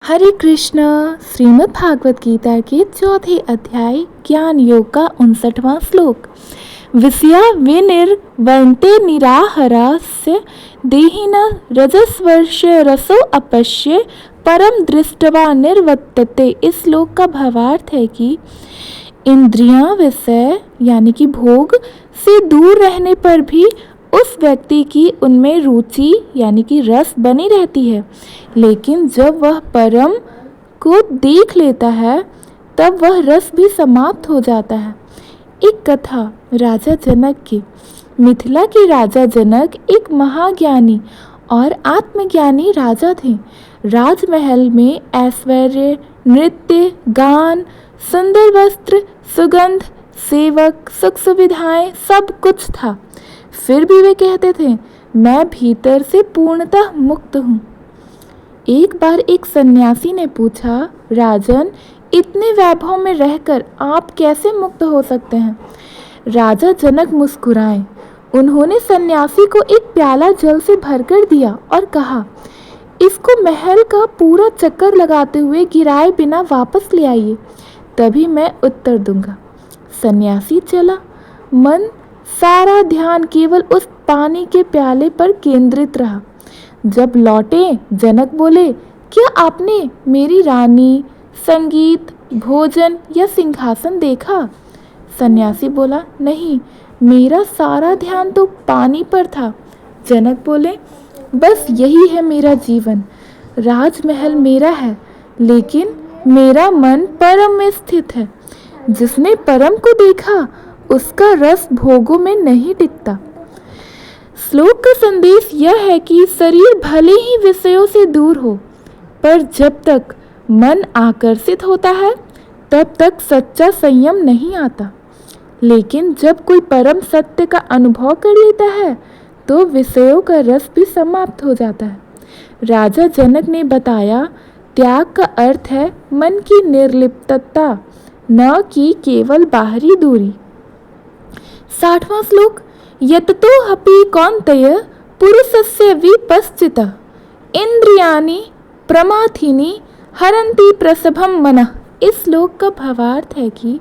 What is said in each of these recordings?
हरे कृष्ण। श्रीमद् भागवत गीता के चौथे अध्याय ज्ञान योग का 59वां श्लोक। विषया विनिर्वन्ते निराहारस्य देहिना रजस्वर्ष रसो अपश्य परम दृष्टवा निर्वर्तते। इस श्लोक का भावार्थ है कि इंद्रियां विषय यानी कि भोग से दूर रहने पर भी उस व्यक्ति की उनमें रुचि यानी कि रस बनी रहती है, लेकिन जब वह परम को देख लेता है तब वह रस भी समाप्त हो जाता है। एक कथा राजा जनक की। मिथिला के राजा जनक एक महाज्ञानी और आत्मज्ञानी राजा थे। राजमहल में ऐश्वर्य, नृत्य, गान, सुंदर वस्त्र, सुगंध, सेवक, सुख सुविधाएं सब कुछ था। फिर भी वे कहते थे, मैं भीतर से पूर्णतः मुक्त हूँ। एक बार एक सन्यासी ने पूछा, राजन, इतने वैभव में रहकर आप कैसे मुक्त हो सकते हैं? राजा जनक मुस्कुराए। उन्होंने सन्यासी को एक प्याला जल से भरकर दिया और कहा, इसको महल का पूरा चक्कर लगाते हुए गिराए बिना वापस ले आइए, तभी मैं उत्तर दूंगा। सन्यासी चला। मन सारा ध्यान केवल उस पानी के प्याले पर केंद्रित रहा। जब लौटे, जनक बोले, क्या आपने मेरी रानी, संगीत, भोजन या सिंहासन देखा? सन्यासी बोला, नहीं, मेरा सारा ध्यान तो पानी पर था। जनक बोले, बस यही है मेरा जीवन। राजमहल मेरा है, लेकिन मेरा मन परम में स्थित है। जिसने परम को देखा उसका रस भोगों में नहीं टिकता। श्लोक का संदेश यह है कि शरीर भले ही विषयों से दूर हो, पर जब तक मन आकर्षित होता है तब तक सच्चा संयम नहीं आता। लेकिन जब कोई परम सत्य का अनुभव कर लेता है तो विषयों का रस भी समाप्त हो जाता है। राजा जनक ने बताया, त्याग का अर्थ है मन की निर्लिप्तता, न कि केवल बाहरी दूरी। 60वां श्लोक। यततो हपि कौन्तेय पुरुषस्य विपश्चितः इंद्रियाणि प्रमाथीनि हरन्ति प्रसभं मनः। इस श्लोक का भावार्थ है कि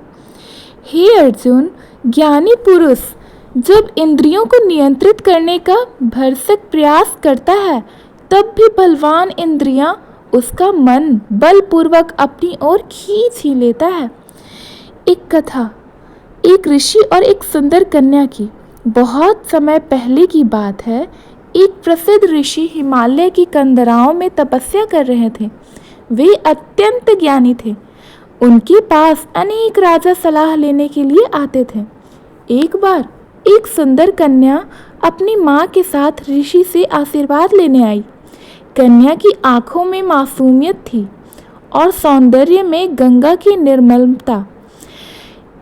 हे अर्जुन, ज्ञानी पुरुष जब इंद्रियों को नियंत्रित करने का भरसक प्रयास करता है तब भी बलवान इंद्रियां उसका मन बलपूर्वक अपनी ओर खींच ही लेता है। एक कथा एक ऋषि और एक सुंदर कन्या की। बहुत समय पहले की बात है। एक प्रसिद्ध ऋषि हिमालय की कंदराओं में तपस्या कर रहे थे। वे अत्यंत ज्ञानी थे। उनके पास अनेक राजा सलाह लेने के लिए आते थे। एक बार एक सुंदर कन्या अपनी माँ के साथ ऋषि से आशीर्वाद लेने आई। कन्या की आंखों में मासूमियत थी और सौंदर्य में गंगा की निर्मलता।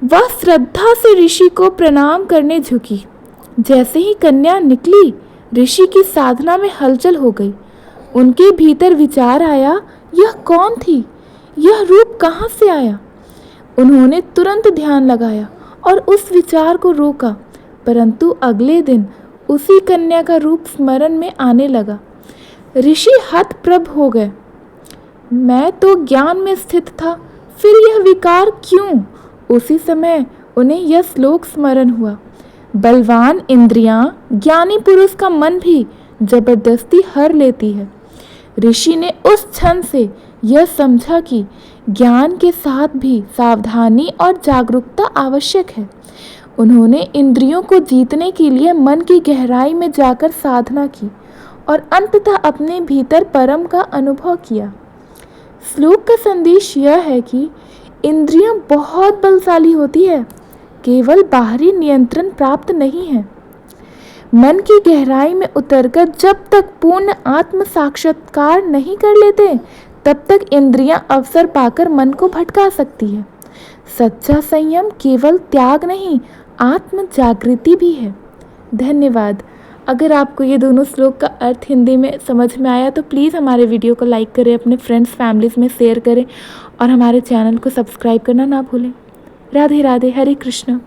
वह श्रद्धा से ऋषि को प्रणाम करने झुकी। जैसे ही कन्या निकली, ऋषि की साधना में हलचल हो गई। उनके भीतर विचार आया, यह कौन थी? यह रूप कहाँ से आया? उन्होंने तुरंत ध्यान लगाया और उस विचार को रोका, परंतु अगले दिन उसी कन्या का रूप स्मरण में आने लगा। ऋषि हतप्रभ हो गए। मैं तो ज्ञान में स्थित था, फिर यह विकार क्यों? उसी समय उन्हें यह श्लोक स्मरण हुआ, बलवान इंद्रियां ज्ञानी पुरुष का मन भी जबरदस्ती हर लेती है। ऋषि ने उस क्षण से यह समझा कि ज्ञान के साथ भी सावधानी और जागरूकता आवश्यक है। उन्होंने इंद्रियों को जीतने के लिए मन की गहराई में जाकर साधना की और अंततः अपने भीतर परम का अनुभव किया। श्लोक का संदेश यह है कि इंद्रियां बहुत बलशाली होती है, केवल बाहरी नियंत्रण प्राप्त नहीं है। मन की गहराई में उतरकर जब तक पूर्ण आत्म साक्षात्कार नहीं कर लेते तब तक इंद्रियां अवसर पाकर मन को भटका सकती है। सच्चा संयम केवल त्याग नहीं, आत्म जागृति भी है। धन्यवाद। अगर आपको ये दोनों श्लोक का अर्थ हिंदी में समझ में आया तो प्लीज़ हमारे वीडियो को लाइक करें, अपने फ्रेंड्स फैमिलीज़ में शेयर करें और हमारे चैनल को सब्सक्राइब करना ना भूलें। राधे राधे। हरे कृष्ण।